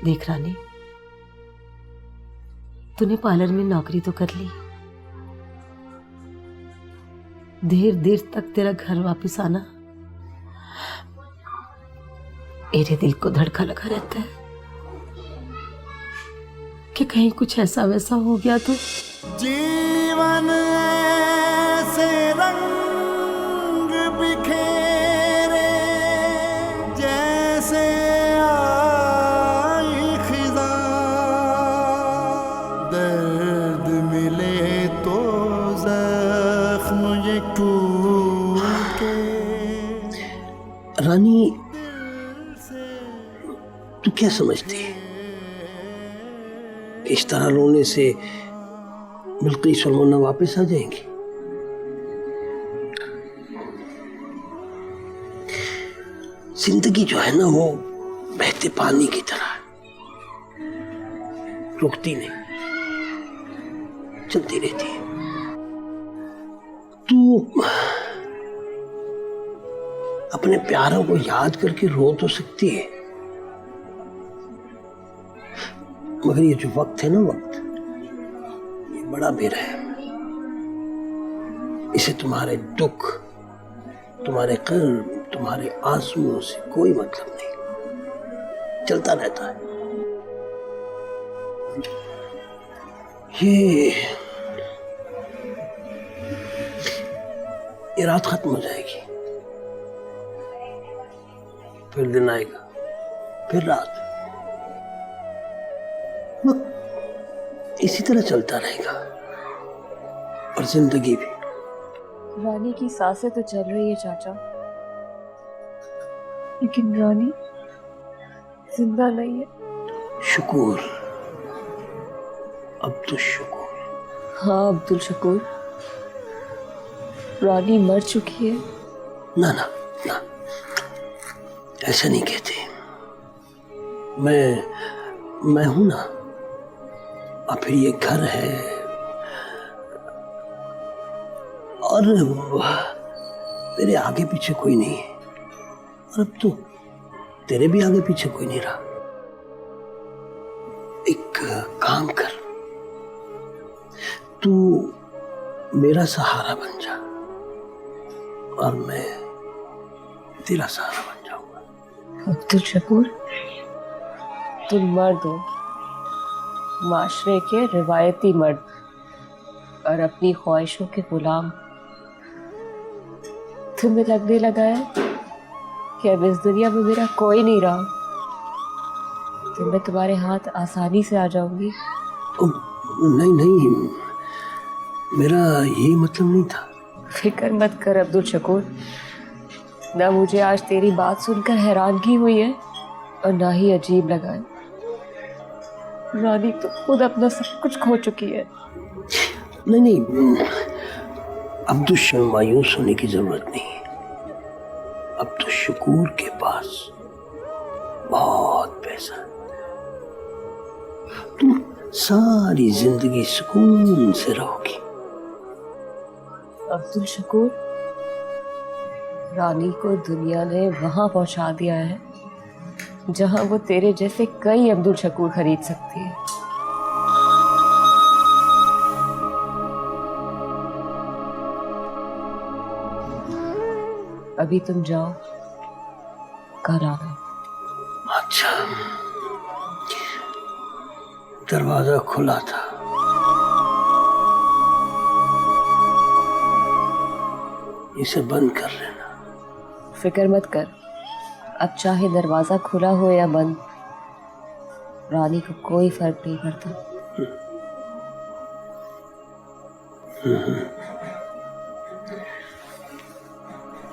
देख रानी, तूने पार्लर में नौकरी तो कर ली, देर देर तक तेरा घर वापस आना मेरे दिल को धड़का लगा रहता है कि कहीं कुछ ऐसा वैसा हो गया तो। जीवन ऐसे रंग बिखेरे जैसे आई खिज़ां, दर्द मिले तो जख्म ये टूटे। रानी, तू क्या समझती है? इस तरह रोने से बिल्किस और मोना वापस आ जाएंगी? जिंदगी जो है ना, वो बहते पानी की तरह रुकती नहीं, चलती रहती है। तू अपने प्यारों को याद करके रो तो सकती है, मगर ये जो वक्त है ना, वक्त ये बड़ा बेरहम है। इसे तुम्हारे दुख, तुम्हारे कर्म, तुम्हारे आंसुओं से कोई मतलब नहीं, चलता रहता है। ये रात खत्म हो जाएगी, फिर दिन आएगा, फिर रात, इसी तरह चलता रहेगा। और जिंदगी भी। रानी की सांसें तो चल रही है चाचा, लेकिन रानी जिंदा नहीं है। शुक्र, अब्दुल शुक्र। हाँ अब्दुल शकूर, रानी मर चुकी है। ना ना ना, ऐसा नहीं कहते। मैं हूं ना, और फिर ये घर है, और मेरे आगे पीछे कोई नहीं है, और अब तो तेरे भी आगे पीछे कोई नहीं रहा। एक काम कर, तू मेरा सहारा बन जा और मैं तेरा सहारा बन जाऊंगा। अब्दुल शकूर, तुम मर्द हो, माशरे के रिवायती मर्द, और अपनी ख्वाहिशों के गुलाम। तुम्हें लगने लगा है कि अब इस दुनिया में मेरा कोई नहीं रहा, तो मैं तुम्हारे हाथ आसानी से आ जाऊंगी। नहीं नहीं, मेरा ये मतलब नहीं था। फिक्र मत कर अब्दुल शकूर, ना मुझे आज तेरी बात सुनकर हैरानगी हुई है और ना ही अजीब लगा है। रानी तो खुद अपना सब कुछ खो चुकी है। नहीं नहीं, अब्दुल शकूर मायूस होने की जरूरत नहीं है। अब्दुल शकूर के पास बहुत पैसा है, तुम सारी जिंदगी सुकून से रहोगी। अब्दुल शकूर, रानी को दुनिया ने वहां पहुंचा दिया है जहां वो तेरे जैसे कई अब्दुल शकूर खरीद सकती है। अभी तुम जाओ, कल आना। अच्छा, दरवाजा खुला था। इसे बंद कर लेना। फिक्र मत कर, अब चाहे दरवाजा खुला हो या बंद, रानी को कोई फर्क नहीं पड़ता।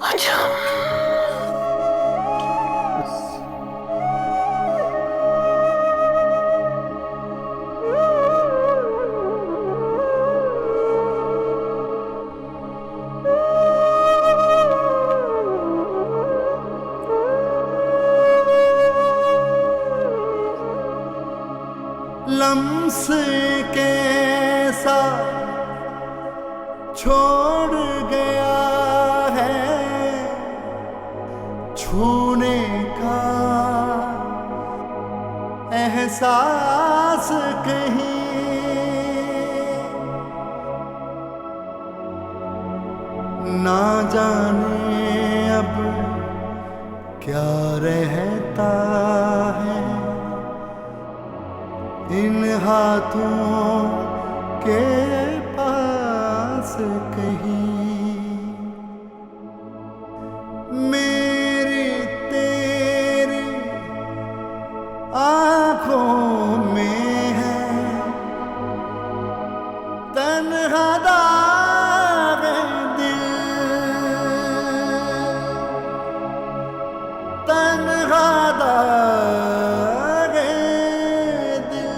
अच्छा, लम्स कैसा छोड़ गया है छूने का एहसास कहीं ना जाने अब क्या रहता है इन हाथों के पास कहीं। मेरी तेरी आँखों में है तन्हा दाग दिल, तन्हा दाग दिल।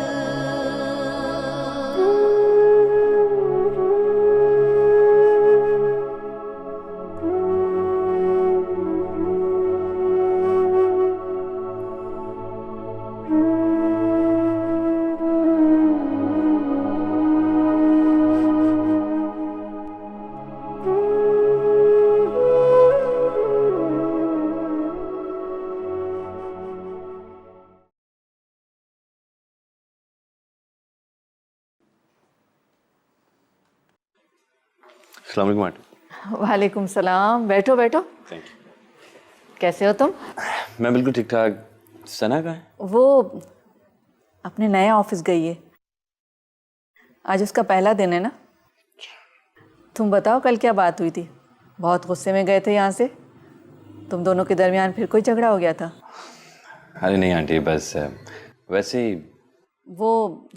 अस्सलाम वालेकुम आंटी। वालेकुम सलाम। बैठो बैठो। Thank you. कैसे हो तुम? मैं बिल्कुल ठीक ठाक। सना कहाँ है? वो अपने नए ऑफिस गई है, आज उसका पहला दिन है ना। तुम बताओ कल क्या बात हुई थी? बहुत गुस्से में गए थे यहाँ से, तुम दोनों के दरमियान फिर कोई झगड़ा हो गया था? अरे नहीं आंटी, बस वैसे ही। वो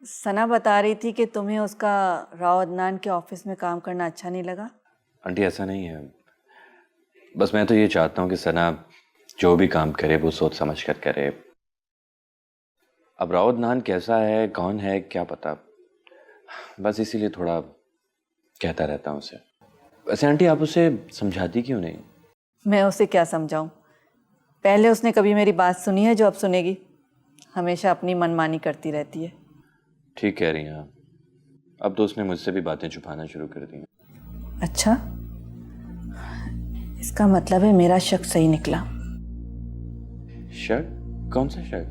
सना बता रही थी कि तुम्हें उसका राव अदनान के ऑफिस में काम करना अच्छा नहीं लगा। आंटी ऐसा नहीं है, बस मैं तो ये चाहता हूँ कि सना जो भी काम करे वो सोच समझ कर करे। अब राव अदनान कैसा है, कौन है, क्या पता, बस इसीलिए थोड़ा कहता रहता हूँ उसे। वैसे आंटी आप उसे समझाती क्यों नहीं? मैं उसे क्या समझाऊं? पहले उसने कभी मेरी बात सुनी है जो अब सुनेगी? हमेशा अपनी मनमानी करती रहती है। ठीक कह रही हैं आप, अब तो उसने मुझसे भी बातें छुपाना शुरू कर दी। अच्छा, इसका मतलब है मेरा शक सही निकला। शक? कौन सा शक?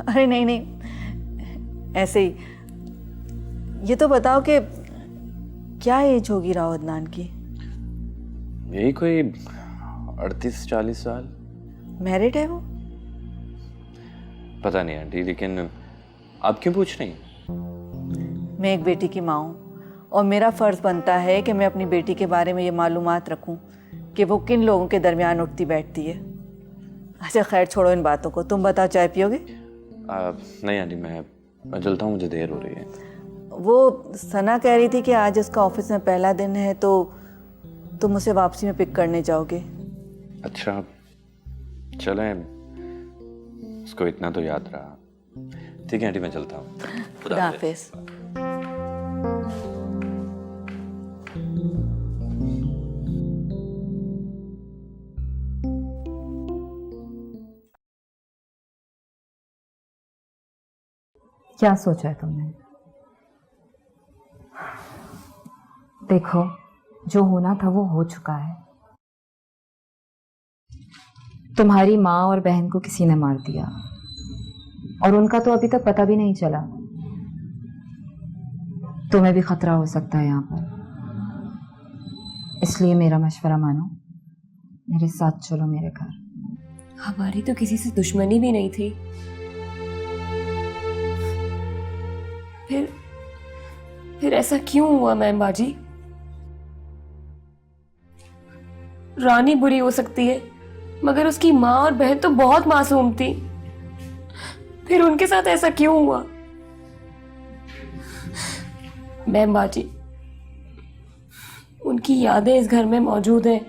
अरे नहीं नहीं, ऐसे ही। ये तो बताओ कि क्या एज होगी राव अदनान की? यही कोई 38-40 साल। मैरिड है वो? पता नहीं आंटी, लेकिन आप क्यों पूछ रही हैं? मैं एक बेटी की माँ हूँ और मेरा फ़र्ज़ बनता है कि मैं अपनी बेटी के बारे में ये मालूमात रखूँ कि वो किन लोगों के दरमियान उठती बैठती है। अच्छा खैर, छोड़ो इन बातों को। तुम बताओ, चाय पियोगे? नहीं आंटी, मैं चलता हूँ, मुझे देर हो रही है। वो सना कह रही थी कि आज उसका ऑफिस में पहला दिन है तो तुम उसे वापसी में पिक करने जाओगे। अच्छा चलें, उसको इतना तो याद रहा। ठीक है आंटी, मैं चलता हूँ। खुदा हाफिज़। क्या सोचा है तुमने? देखो, जो होना था वो हो चुका है। तुम्हारी माँ और बहन को किसी ने मार दिया और उनका तो अभी तक पता भी नहीं चला। तुम्हें भी खतरा हो सकता है यहाँ पर, इसलिए मेरा मशवरा मानो, मेरे साथ चलो मेरे घर। हमारी तो किसी से दुश्मनी भी नहीं थी, फिर ऐसा क्यों हुआ मैम बाजी? रानी बुरी हो सकती है मगर उसकी माँ और बहन तो बहुत मासूम थी, फिर उनके साथ ऐसा क्यों हुआ? मैम बाजी, उनकी यादें इस घर में मौजूद हैं।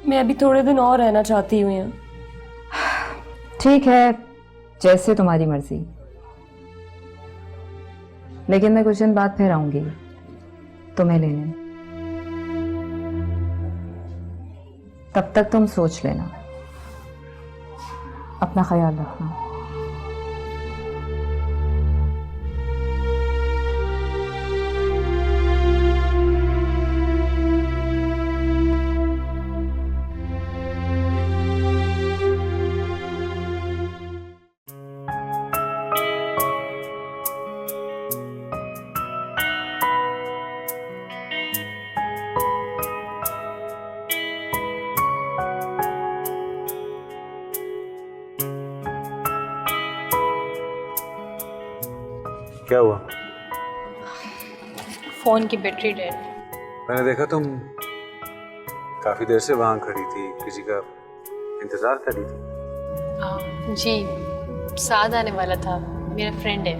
मैं अभी थोड़े दिन और रहना चाहती हूँ यहाँ। ठीक है, जैसे तुम्हारी मर्जी, लेकिन मैं कुछ दिन बाद फिर आऊंगी तुम्हें लेने। तब तक तुम सोच लेना, अपना ख्याल रखना। क्या हुआ? फोन की बैटरी डेड। मैंने देखा तुम काफी देर से वहां खड़ी थी, किसी का इंतजार कर रही थी। जी, साथ आने वाला था, मेरा फ्रेंड है।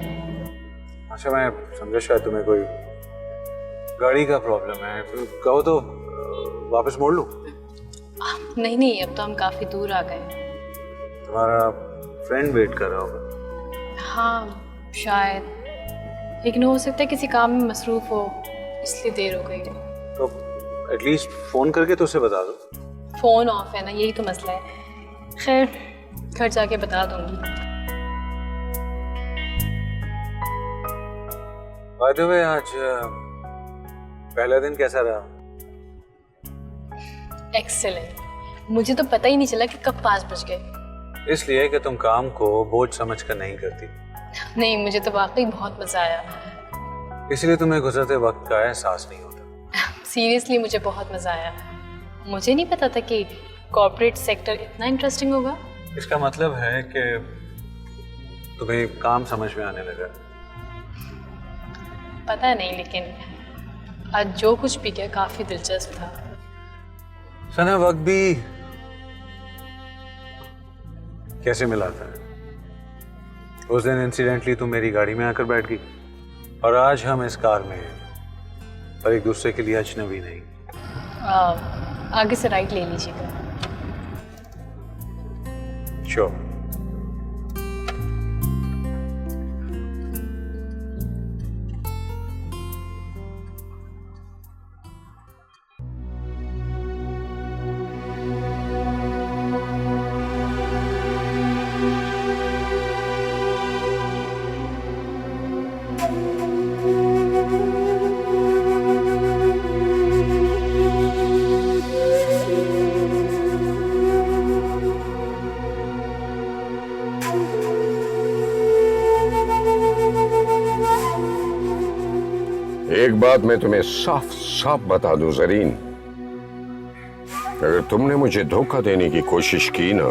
अच्छा, मैं समझा शायद तुम्हें कोई गाड़ी का प्रॉब्लम है। कहो तो वापस मोड़ लूं? नहीं नहीं, अब तो हम काफी दूर आ गए। तुम्हारा फ्रेंड वेट कर रहा होगा। हाँ शायद, लेकिन हो सकता है किसी काम में मसरूफ हो, इसलिए देर हो गई। तो एटलीस्ट फोन करके तो उसे बता दो। फोन ऑफ है ना, यही तो मसला है। खैर, घर जाके बता दूंगी। बाय द वे, आज पहला दिन कैसा रहा? एक्सेलेंट। मुझे तो पता ही नहीं चला कि कब 5 बज गए। इसलिए कि तुम काम को बोझ समझकर नहीं करती। नहीं, मुझे तो वाकई बहुत मजा आया। इसलिए तुम्हें गुजरते वक्त का एहसास नहीं होता। सीरियसली मुझे बहुत मजा आया। मुझे नहीं पता था कि कॉर्पोरेट सेक्टर इतना इंटरेस्टिंग होगा। इसका मतलब है कि तुम्हें काम समझ में आने लगा। पता नहीं, लेकिन आज जो कुछ भी किया काफी दिलचस्प था। सना, वक्त भी कैसे मिला था? उस दिन इंसिडेंटली तुम मेरी गाड़ी में आकर बैठ गई और आज हम इस कार में हैं, पर एक दूसरे के लिए अजनबी नहीं। आगे से राइट ले लीजिएगा। श्योर। एक बात मैं तुम्हें साफ साफ बता दूं ज़रीन, अगर तुमने मुझे धोखा देने की कोशिश की ना,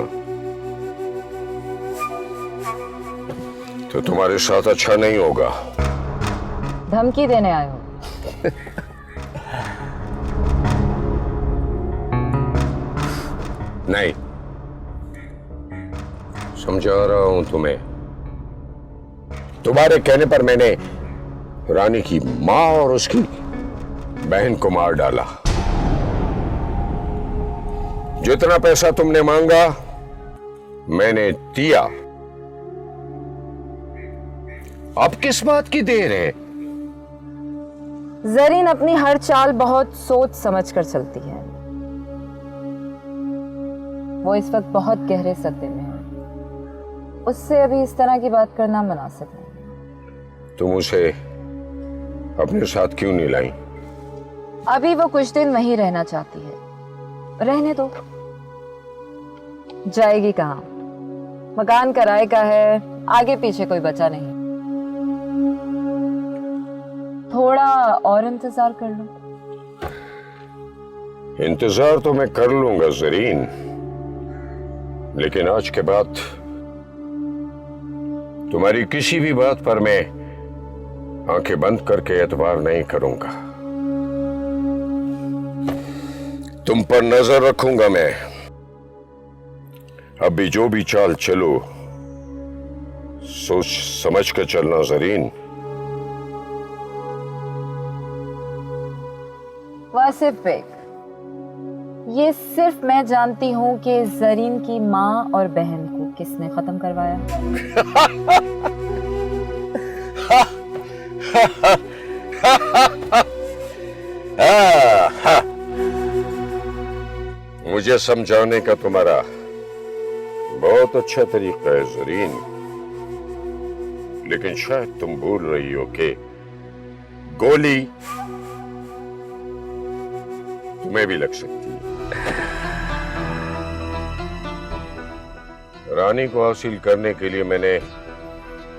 तो तुम्हारे साथ अच्छा नहीं होगा। धमकी देने आए हो? नहीं, समझा रहा हूं तुम्हें। तुम्हारे कहने पर मैंने रानी की माँ और उसकी बहन को मार डाला। जितना पैसा तुमने मांगा मैंने दिया। अब किस बात की देर है? जरीन अपनी हर चाल बहुत सोच समझ कर चलती है। वो इस वक्त बहुत गहरे सदमे में है। उससे अभी इस तरह की बात करना मुनासिब नहीं। तुम उसे अपने साथ क्यों नहीं लाई? अभी वो कुछ दिन वहीं रहना चाहती है। रहने दो। जाएगी कहाँ? मकान किराए का है, आगे पीछे कोई बचा नहीं। थोड़ा और इंतजार कर लो। इंतजार तो मैं कर लूंगा ज़रीन, लेकिन आज के बाद तुम्हारी किसी भी बात पर मैं आंखें बंद करके एतबार नहीं करूंगा। तुम पर नजर रखूंगा मैं। अभी जो भी चाल चलो, सोच समझ कर चलना ज़रीन। वासिफ बेग, ये सिर्फ मैं जानती हूं कि जरीन की माँ और बहन को किसने खत्म करवाया। मुझे समझाने का तुम्हारा बहुत अच्छा तरीका है ज़रीन, लेकिन शायद तुम भूल रही हो कि गोली तुम्हें भी लग सकती है। रानी को हासिल करने के लिए मैंने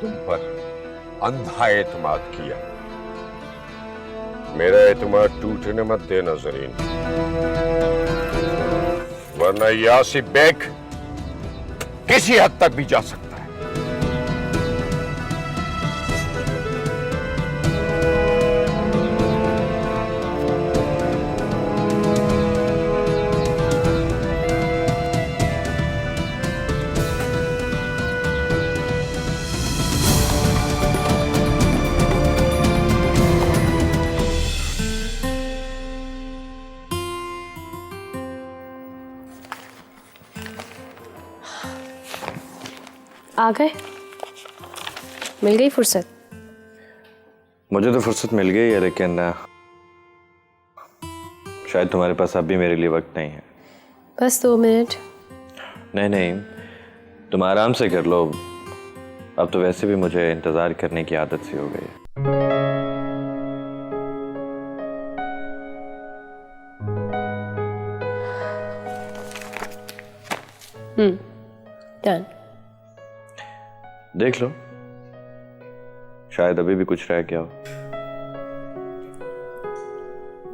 तुम पर अंधा एतमाद किया। मेरा एतमाद टूटने मत देना ज़रीन, वरना यासिफ बेग किसी हद तक भी जा सकता है। आ गए? मिल गई फुर्सत? मुझे तो फुर्सत मिल गई है, लेकिन शायद तुम्हारे पास अब भी मेरे लिए वक्त नहीं है। बस 2 मिनट। नहीं नहीं, तुम आराम से कर लो। अब तो वैसे भी मुझे इंतज़ार करने की आदत सी हो गई है। डन। देख लो, शायद अभी भी कुछ रह गया हो।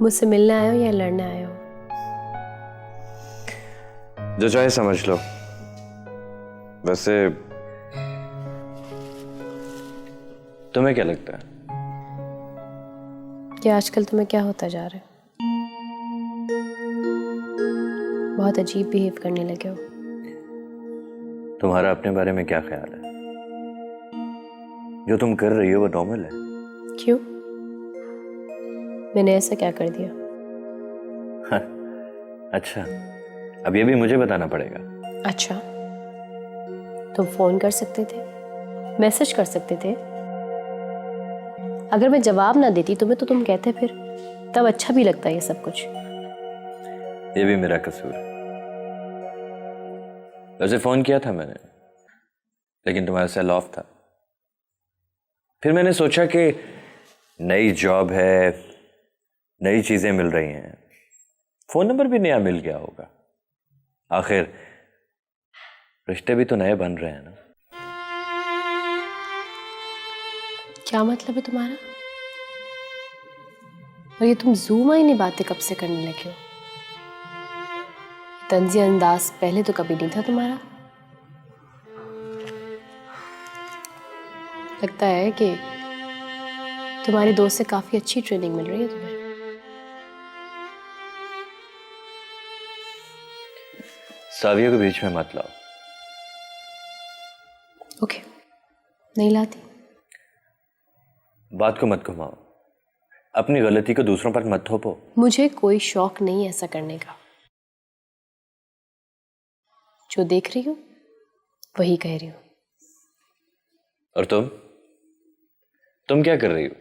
मुझसे मिलने आए हो या लड़ने आए हो? जो चाहे समझ लो। वैसे तुम्हें क्या लगता है कि आजकल तुम्हें क्या होता जा रहा है? बहुत अजीब बिहेव करने लगे हो। तुम्हारा अपने बारे में क्या ख्याल है? जो तुम कर रही हो वो नॉर्मल है? क्यों? मैंने ऐसा क्या कर दिया? अच्छा, अब ये भी मुझे बताना पड़ेगा। अच्छा, तुम फोन कर सकते थे, मैसेज कर सकते थे। अगर मैं जवाब ना देती तुम्हें तो तुम कहते फिर, तब अच्छा भी लगता ये सब कुछ। ये भी मेरा कसूर है। वैसे फोन किया था मैंने, लेकिन तुम्हारा सेल ऑफ था। फिर मैंने सोचा कि नई जॉब है, नई चीजें मिल रही हैं, फोन नंबर भी नया मिल गया होगा। आखिर रिश्ते भी तो नए बन रहे हैं ना। क्या मतलब है तुम्हारा? और ये तुम ज़ूमाइनी बातें कब से करने लगे हो? तंज़ी अंदाज पहले तो कभी नहीं था तुम्हारा। लगता है कि तुम्हारे दोस्त से काफी अच्छी ट्रेनिंग मिल रही है तुम्हें। साविया को बीच में मत लाओ। ओके, नहीं लाती। बात को मत घुमाओ, अपनी गलती को दूसरों पर मत थोपो। मुझे कोई शौक नहीं ऐसा करने का। जो देख रही हूँ वही कह रही हूँ। और तुम क्या कर रही हो?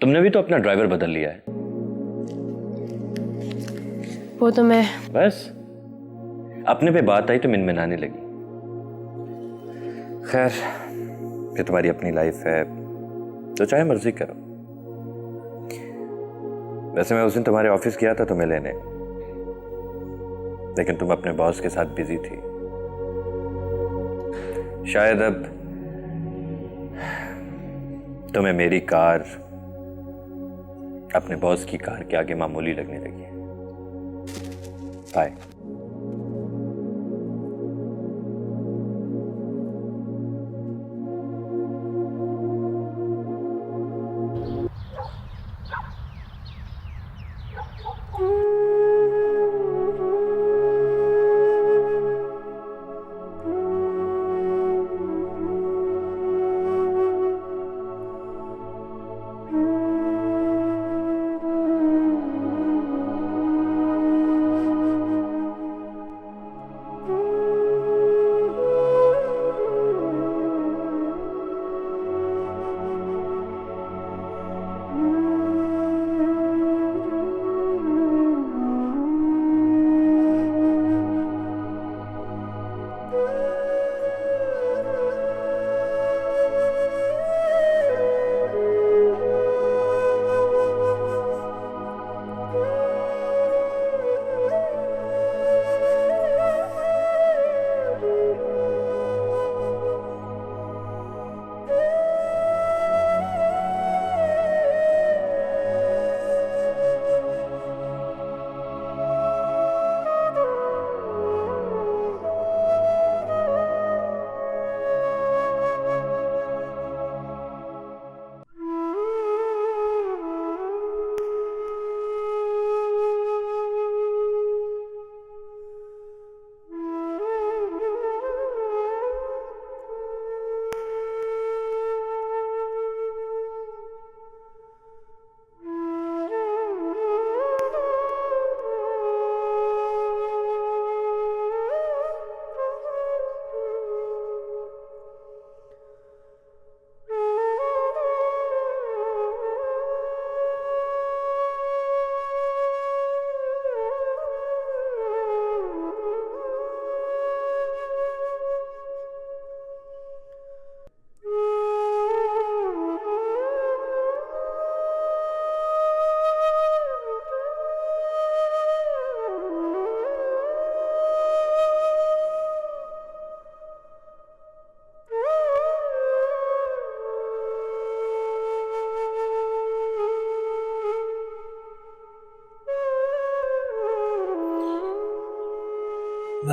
तुमने भी तो अपना ड्राइवर बदल लिया है। वो तो मैं बस अपने पे बात आई तो मिनमिनाने लगी। खैर, ये तुम्हारी अपनी लाइफ है, तो चाहे मर्जी करो। वैसे मैं उस दिन तुम्हारे ऑफिस गया था तुम्हें लेने, लेकिन तुम अपने बॉस के साथ बिजी थी। शायद अब तुम्हें मेरी कार अपने बॉस की कार के आगे मामूली लगने लगी है। बाय।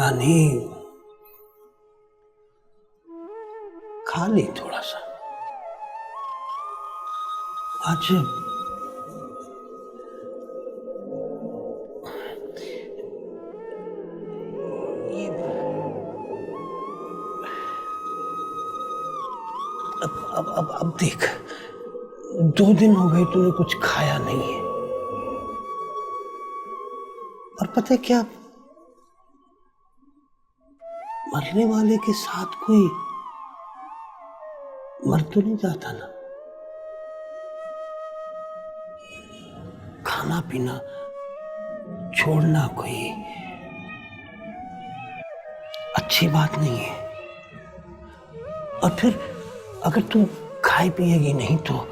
रानी, खा ली थोड़ा सा। आज अब देख, 2 दिन हो गए तूने कुछ खाया नहीं है। और पता है क्या, मरने वाले के साथ कोई मर तो नहीं जाता ना। खाना पीना छोड़ना कोई अच्छी बात नहीं है। और फिर अगर तू खाए पिएगी नहीं तो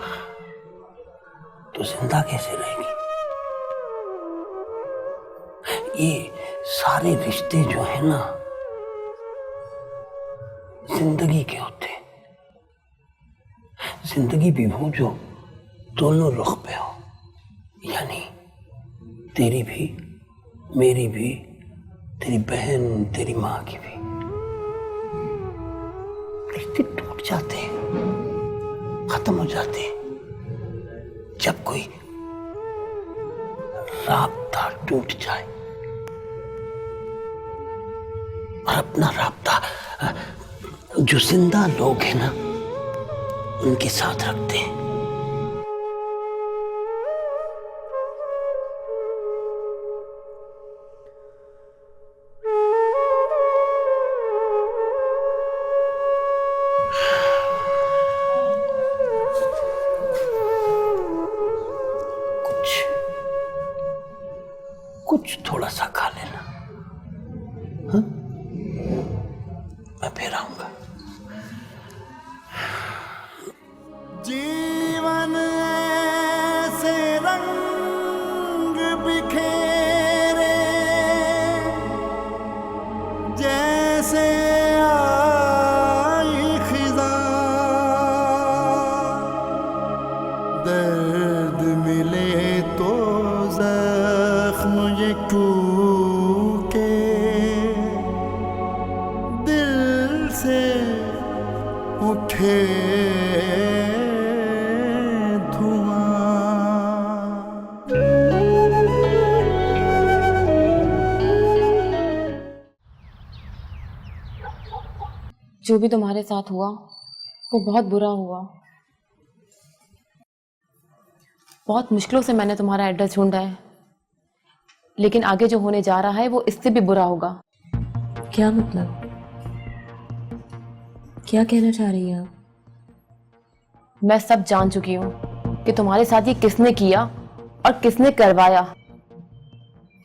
जिंदा कैसे रहेगी? ये सारे रिश्ते जो है ना, जिंदगी के होते हैं। जिंदगी भी वो जो दोनों रुख पे हो, यानी तेरी भी, मेरी भी, तेरी बहन, तेरी माँ की भी। रिश्ते टूट जाते हैं, खत्म हो जाते हैं जब कोई राब्ता टूट जाए। और अपना राब्ता जो जिंदा लोग हैं ना, उनके साथ रखते हैं। कुछ थोड़ा सा खा लेना, हाँ? मैं फिर आऊंगा। जीवन ऐसे रंग बिखेरे जैसे आई खिज़ां, दर्द मिले तो जख्म ये टूटे, दिल से उठे जो भी तुम्हारे साथ हुआ वो बहुत बुरा हुआ। बहुत मुश्किलों से मैंने तुम्हारा एड्रेस ढूंढा है, लेकिन आगे जो होने जा रहा है वो इससे भी बुरा होगा। क्या मतलब? क्या कहना चाह रही हैं आप? मैं सब जान चुकी हूँ कि तुम्हारे साथ ये किसने किया और किसने करवाया।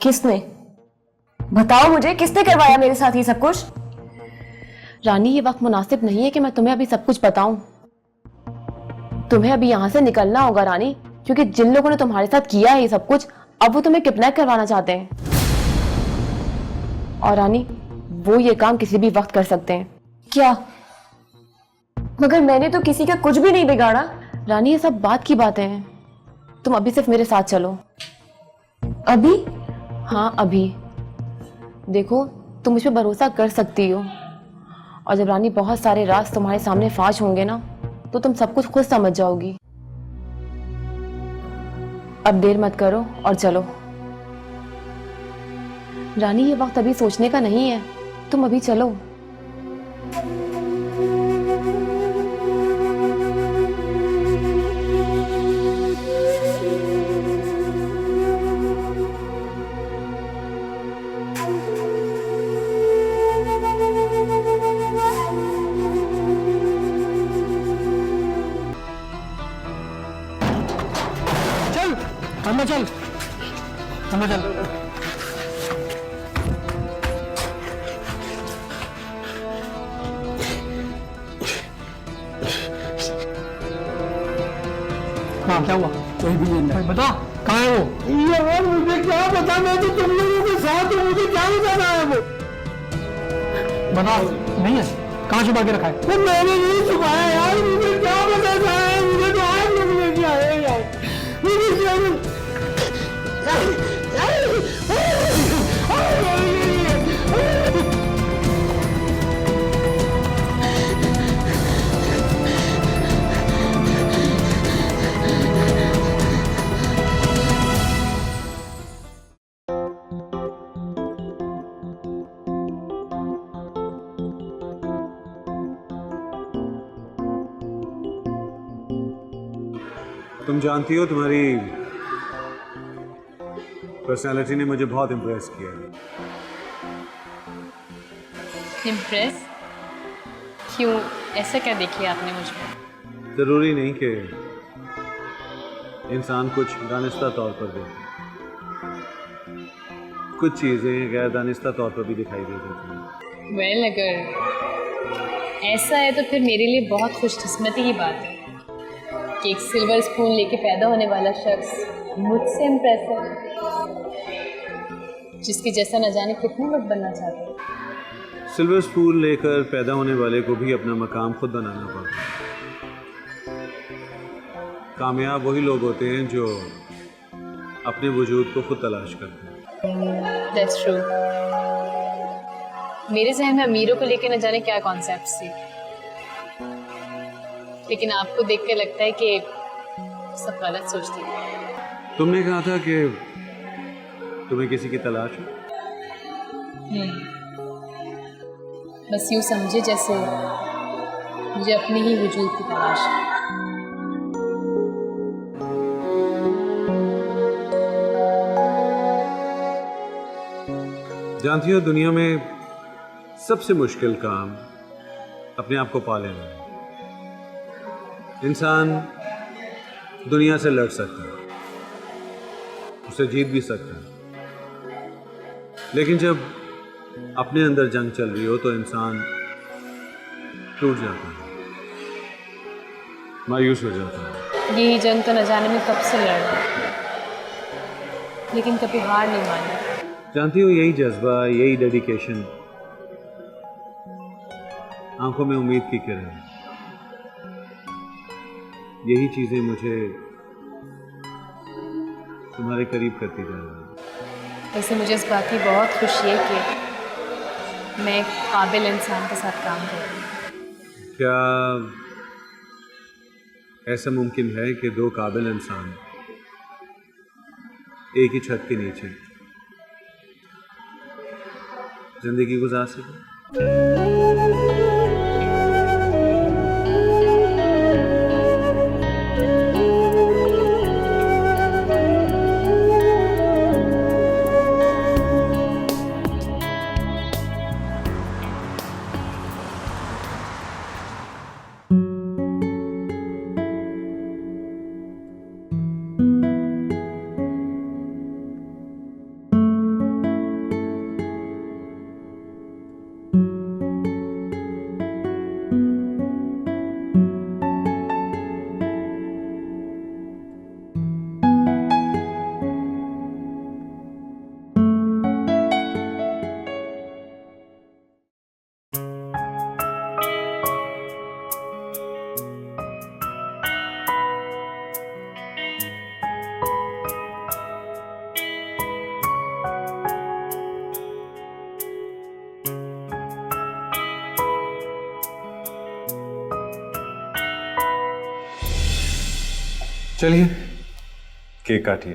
किसने? बताओ मुझे, किसने करवाया मेरे साथ ये सब कुछ? रानी, ये वक्त मुनासिब नहीं है कि मैं तुम्हें अभी सब कुछ बताऊं। तुम्हें अभी यहां से निकलना होगा रानी, क्योंकि जिन लोगों ने तुम्हारे साथ किया है ये सब कुछ, अब वो तुम्हें किडनैप करवाना चाहते हैं। और रानी, वो ये काम किसी भी वक्त कर सकते हैं। क्या? मगर मैंने तो किसी का कुछ भी नहीं बिगाड़ा। रानी, ये सब बात की बातें हैं। तुम अभी सिर्फ मेरे साथ चलो। अभी? हाँ, अभी। देखो, तुम मुझ पर भरोसा कर सकती हो, और जब रानी बहुत सारे राज तुम्हारे सामने फाश होंगे ना, तो तुम सब कुछ खुद समझ जाओगी। अब देर मत करो और चलो। रानी, ये वक्त अभी सोचने का नहीं है, तुम अभी चलो। अंदर चल, अंदर चल। हाँ, क्या हुआ? कोई भी नहीं बता, कहाँ है वो? यार मुझे क्या पता, मैं तो तुम लोगों के साथ हूँ, मुझे क्या बताना है वो? बता, नहीं है? कहाँ छुपा के रखा है? वो मैंने नहीं छुपाया यार, मुझे क्या बताना है? मुझे तो आज लोग लेके आए यार, मुझे क्या तुम जानती हो तुम्हारी पर्सनालिटी ने मुझे बहुत इम्प्रेस किया है। इम्प्रेस? क्यों, ऐसा क्या देख लिया आपने मुझ में? जरूरी नहीं कि इंसान कुछ दानिस्ता तौर पर देखे, कुछ चीजें गैर दानिस्ता तौर पर भी दिखाई दे देती हैं। वेल, अगर ऐसा है तो फिर मेरे लिए बहुत खुशकिस्मती की बात है कि एक सिल्वर स्पून लेके पैदा होने वाला शख्स मुझसे इम्प्रेस है, जिसके जैसा न जाने कितने लोग बनना चाहते हैं। सिल्वर स्पून लेकर पैदा होने वाले को भी अपना मकाम खुद बनाना पड़ता है। कामयाब वही लोग होते हैं जो अपने वजूद को खुद तलाश करते हैं। That's true. मेरे जहन में अमीरों को लेकर न जाने क्या कॉन्सेप्ट थी, लेकिन आपको देख कर लगता है कि सब गलत सोचती है। तुमने कहा था कि तुम्हें किसी की तलाश है। बस यूँ समझे जैसे मुझे अपने ही वजूद की तलाश है। जानती हो, दुनिया में सबसे मुश्किल काम अपने आप को पा लेना है। इंसान दुनिया से लड़ सकता है, उसे जीत भी सकता है, लेकिन जब अपने अंदर जंग चल रही हो तो इंसान टूट जाता है, मायूस हो जाता है। यही जंग तो न जाने में कब से लड़ रहा, लेकिन कभी हार नहीं मानी। जानती हो, यही जज्बा, यही डेडिकेशन, आंखों में उम्मीद की किरण, यही चीजें मुझे तुम्हारे करीब करती जा रही है। वैसे मुझे इस बात की बहुत खुशी है कि मैं एक काबिल इंसान के साथ काम कर रही हूँ। क्या ऐसा मुमकिन है कि दो काबिल इंसान एक ही छत के नीचे जिंदगी गुजार सकें? चलिए केक काटिए।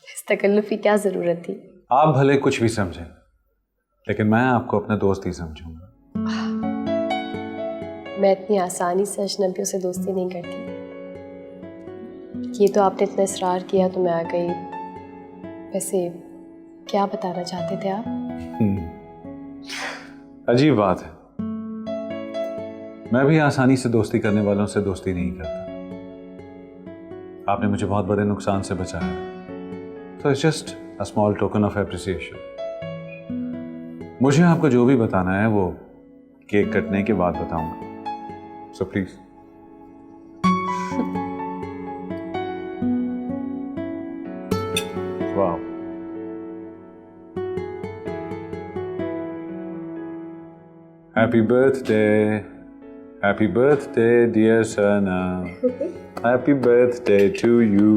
इस तकल्लुफ़ की क्या ज़रूरत थी? आप भले कुछ भी समझें, लेकिन मैं आपको अपना दोस्त ही समझूंगा। मैं इतनी आसानी से अजनबियों से दोस्ती नहीं करती। ये तो आपने इतना इसरार किया तो मैं आ गई। वैसे क्या बताना चाहते थे आप? अजीब बात है, मैं भी आसानी से दोस्ती करने वालों से दोस्ती नहीं करता। आपने मुझे बहुत बड़े नुकसान से बचाया, तो it's just a small token of appreciation. मुझे आपको जो भी बताना है वो केक कटने के बाद बताऊंगा, सो प्लीज। वाह, happy birthday, happy birthday dear Sana, happy birthday to you.